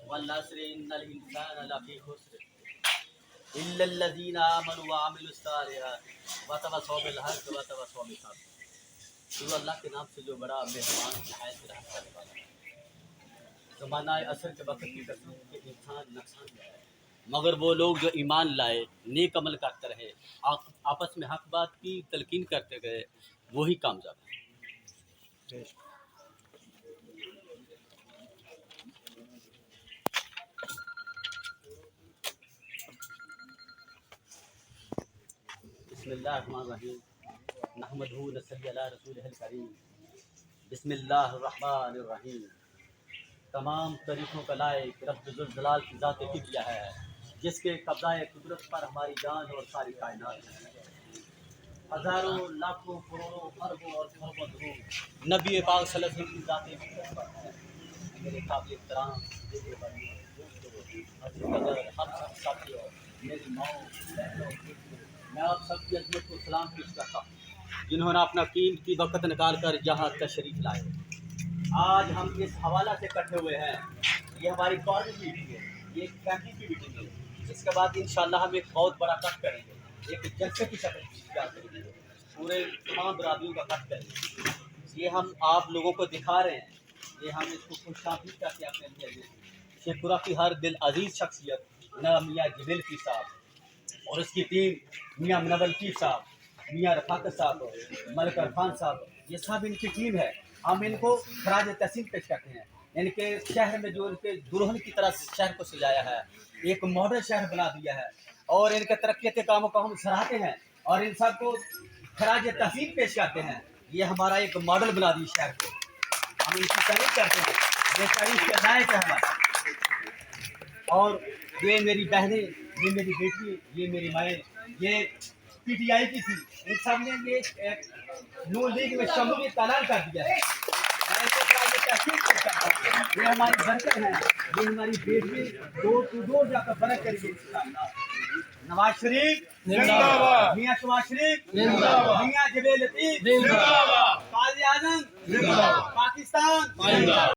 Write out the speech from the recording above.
والعصر ان الانسان لفی خسر الا الذین آمنوا وعملوا الصالحات وتواصوا بالحق وتواصوا بالصبر۔ تو اللہ کے نام سے جو بڑا مہربان نہایت رحم کرنے والا ہے۔ زمانہ عصر کے وقت کی قسم کہ انسان نقصان میں ہے، مگر وہ لوگ جو ایمان لائے، نیک عمل کرتے رہے، آپس میں حق بات کی تلقین کرتے گئے، وہی کامیاب ہیں۔ بسم اللہ الرحمن الرحیم، نحمدہ ونصلی علی رسولہ الکریم۔ بسم اللہ الرحمن الرحیم۔ تمام طریقوں کا لائق رب ذوالجلال کی ذات کبریہ ہے، جس کے قبضہ قدرت پر ہماری جان اور ساری کائنات ہے۔ ہزاروں لاکھوں کروڑوں اربوں اور خربوں درود نبی پاک صلی اللہ علیہ وسلم کی ذات قدرت پر ہے۔ میرے قابل احترام دیگر بھائیوں، دوستوں، قدر ہم سب ساتھیوں، میری ماں، بہنوں، میں آپ سب کی عظمت کو سلام پیش کرتا ہوں، جنہوں نے اپنا قیمتی وقت نکال کر یہاں تشریف لائے۔ آج ہم اس حوالہ سے اکٹھے ہوئے ہیں، یہ ہماری کارپوریٹ میٹنگ ہے، یہ ایک فیملی کی میٹنگ ہے۔ اس کے بعد انشاءاللہ ہم ایک بہت بڑا کٹ کریں گے، ایک جلسے کی شکل اختیار کریں گے، پورے تمام برادریوں کا کٹ کریں گے۔ یہ ہم آپ لوگوں کو دکھا رہے ہیں، یہ ہم اس کو خوش آمدید کرتے ہیں اپنے لیے۔ شیخپورہ کی ہر دل عزیز شخصیت جناب میاں جبیل کی صاحب اور اس کی ٹیم، میاں منول کی صاحب، میاں رفاقت صاحب، ملک عرفان صاحب، یہ سب ان کی ٹیم ہے۔ ہم ان کو خراج تحسین پیش کرتے ہیں، ان کے شہر میں جو ان کے دلہن کی طرح شہر کو سجایا ہے، ایک ماڈل شہر بنا دیا ہے، اور ان کے ترقیت کے کاموں کو ہم سراہتے ہیں اور ان سب کو خراج تحسین پیش کرتے ہیں۔ یہ ہمارا ایک ماڈل بنا دی شہر کو، ہم ان کی تعریف کرتے ہیں، یہ تعریف کے لائق ہے ہمارا۔ اور یہ میری بہنیں، یہ میری بیٹی، یہ میری مائیں، یہ پی ٹی آئی کی تھی، ان سب نے یہ نون لیگ میں شمولیت کا اعلان کر دیا ہے۔ میں ان کو خراج تحسین پیش کرتا ہوں۔ یہ ہماری برکت ہے، یہ ہماری بیٹی دور ٹو دور جا کر برکت کرے گی انشاءاللہ۔ نواز شریف زندہ باد، میاں شواز شریف زندہ باد، میاں جبیل لطیف زندہ باد، قائد اعظم زندہ باد، پاکستان زندہ باد۔